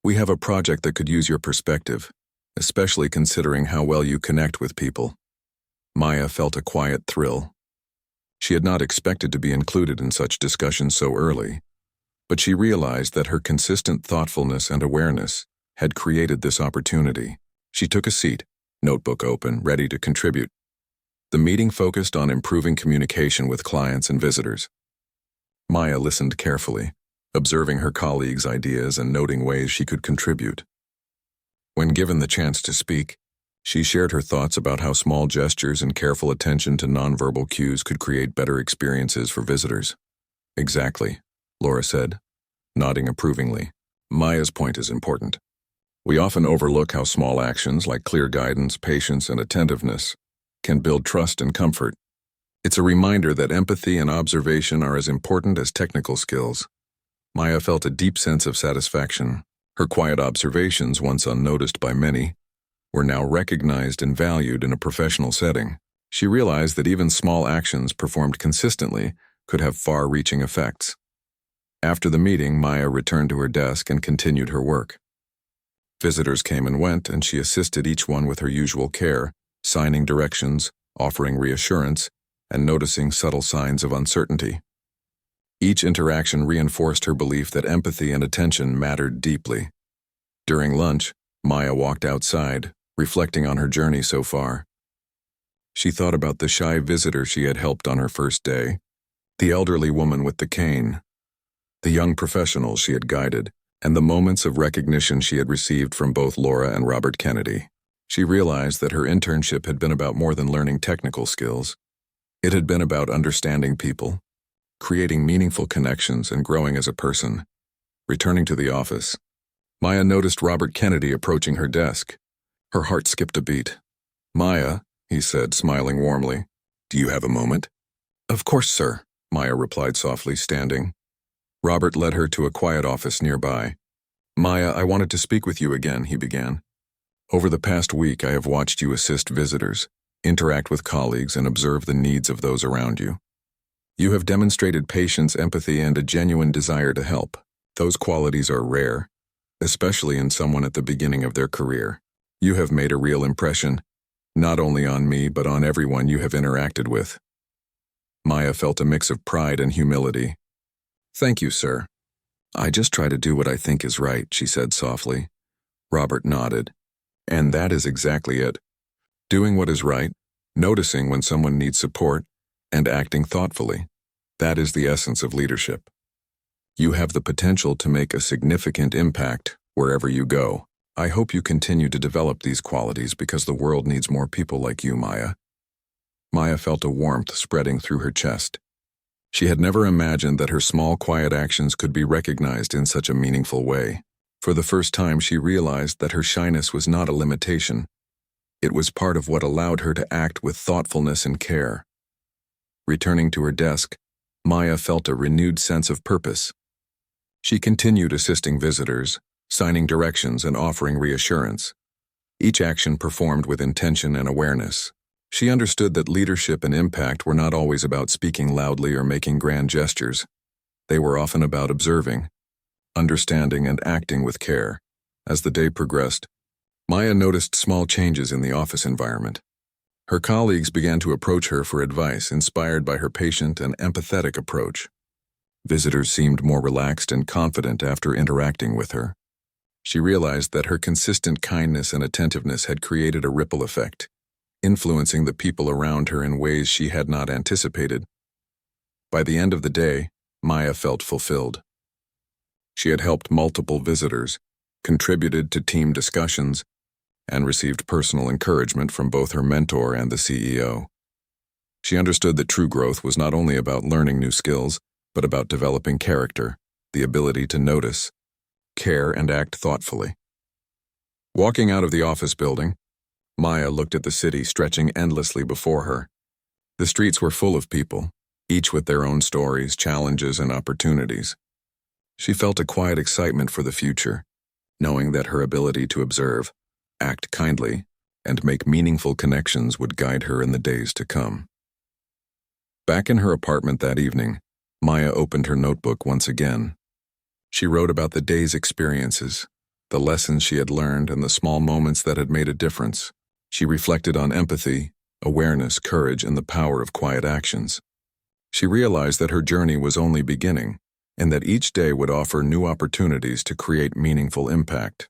"We have a project that could use your perspective, especially considering how well you connect with people." Maya felt a quiet thrill. She had not expected to be included in such discussions so early, but she realized that her consistent thoughtfulness and awareness had created this opportunity. She took a seat, notebook open, ready to contribute. The meeting focused on improving communication with clients and visitors. Maya listened carefully, observing her colleagues' ideas and noting ways she could contribute. When given the chance to speak, she shared her thoughts about how small gestures and careful attention to nonverbal cues could create better experiences for visitors. "Exactly," Laura said, nodding approvingly. "Maya's point is important. We often overlook how small actions like clear guidance, patience, and attentiveness can build trust and comfort. It's a reminder that empathy and observation are as important as technical skills." Maya felt a deep sense of satisfaction. Her quiet observations, once unnoticed by many, were now recognized and valued in a professional setting. She realized that even small actions performed consistently could have far-reaching effects. After the meeting, Maya returned to her desk and continued her work. Visitors came and went, and she assisted each one with her usual care, signing directions, offering reassurance, and noticing subtle signs of uncertainty. Each interaction reinforced her belief that empathy and attention mattered deeply. During lunch, Maya walked outside, reflecting on her journey so far. She thought about the shy visitor she had helped on her first day, the elderly woman with the cane, the young professionals she had guided, and the moments of recognition she had received from both Laura and Robert Kennedy. She realized that her internship had been about more than learning technical skills. It had been about understanding people, creating meaningful connections, and growing as a person. Returning to the office, Maya noticed Robert Kennedy approaching her desk. Her heart skipped a beat. "Maya," he said, smiling warmly, "do you have a moment?" "Of course, sir," Maya replied softly, standing. Robert led her to a quiet office nearby. "Maya, I wanted to speak with you again," he began. "Over the past week, I have watched you assist visitors, interact with colleagues, and observe the needs of those around you. You have demonstrated patience, empathy, and a genuine desire to help. Those qualities are rare, especially in someone at the beginning of their career. You have made a real impression, not only on me, but on everyone you have interacted with." Maya felt a mix of pride and humility. "Thank you, sir. I just try to do what I think is right," she said softly. Robert nodded. "And that is exactly it. Doing what is right, noticing when someone needs support, and acting thoughtfully. That is the essence of leadership. You have the potential to make a significant impact wherever you go. I hope you continue to develop these qualities because the world needs more people like you, Maya." Maya felt a warmth spreading through her chest. She had never imagined that her small, quiet actions could be recognized in such a meaningful way. For the first time, she realized that her shyness was not a limitation. It was part of what allowed her to act with thoughtfulness and care. Returning to her desk, Maya felt a renewed sense of purpose. She continued assisting visitors, signing directions and offering reassurance. Each action performed with intention and awareness. She understood that leadership and impact were not always about speaking loudly or making grand gestures. They were often about observing, understanding, and acting with care. As the day progressed, Maya noticed small changes in the office environment. Her colleagues began to approach her for advice, inspired by her patient and empathetic approach. Visitors seemed more relaxed and confident after interacting with her. She realized that her consistent kindness and attentiveness had created a ripple effect, influencing the people around her in ways she had not anticipated. By the end of the day, Maya felt fulfilled. She had helped multiple visitors, contributed to team discussions, and received personal encouragement from both her mentor and the CEO. She understood that true growth was not only about learning new skills, but about developing character, the ability to notice, care, and act thoughtfully. Walking out of the office building, Maya looked at the city stretching endlessly before her. The streets were full of people, each with their own stories, challenges, and opportunities. She felt a quiet excitement for the future, knowing that her ability to observe, act kindly, and make meaningful connections would guide her in the days to come. Back in her apartment that evening, Maya opened her notebook once again. She wrote about the day's experiences, the lessons she had learned, and the small moments that had made a difference. She reflected on empathy, awareness, courage, and the power of quiet actions. She realized that her journey was only beginning, and that each day would offer new opportunities to create meaningful impact.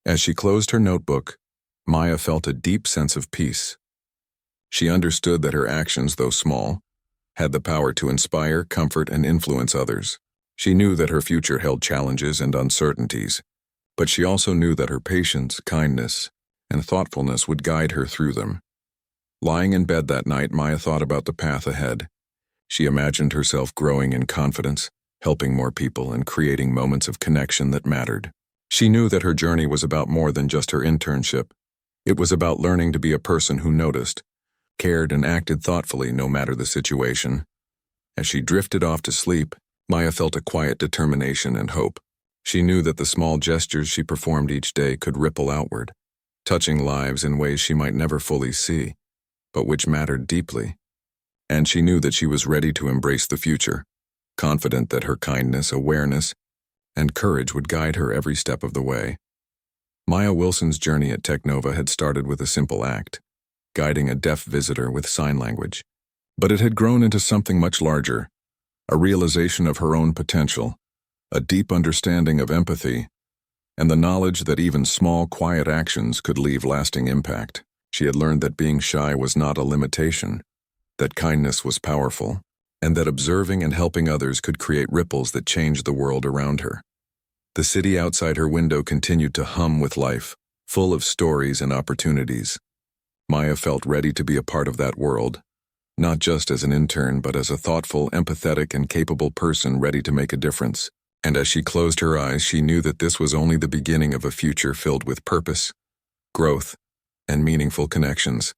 As she closed her notebook, Maya felt a deep sense of peace. She understood that her actions, though small, had the power to inspire, comfort, and influence others. She knew that her future held challenges and uncertainties, but she also knew that her patience, kindness, and thoughtfulness would guide her through them. Lying in bed that night, Maya thought about the path ahead. She imagined herself growing in confidence, helping more people, and creating moments of connection that mattered. She knew that her journey was about more than just her internship. It was about learning to be a person who noticed, cared, and acted thoughtfully no matter the situation. As she drifted off to sleep, Maya felt a quiet determination and hope. She knew that the small gestures she performed each day could ripple outward, touching lives in ways she might never fully see, but which mattered deeply. And she knew that she was ready to embrace the future, confident that her kindness, awareness, and courage would guide her every step of the way. Maya Wilson's journey at Technova had started with a simple act, guiding a deaf visitor with sign language. But it had grown into something much larger, a realization of her own potential, a deep understanding of empathy, and the knowledge that even small, quiet actions could leave lasting impact. She had learned that being shy was not a limitation, that kindness was powerful, and that observing and helping others could create ripples that changed the world around her. The city outside her window continued to hum with life, full of stories and opportunities. Maya felt ready to be a part of that world, not just as an intern, but as a thoughtful, empathetic, and capable person ready to make a difference. And as she closed her eyes, she knew that this was only the beginning of a future filled with purpose, growth, and meaningful connections.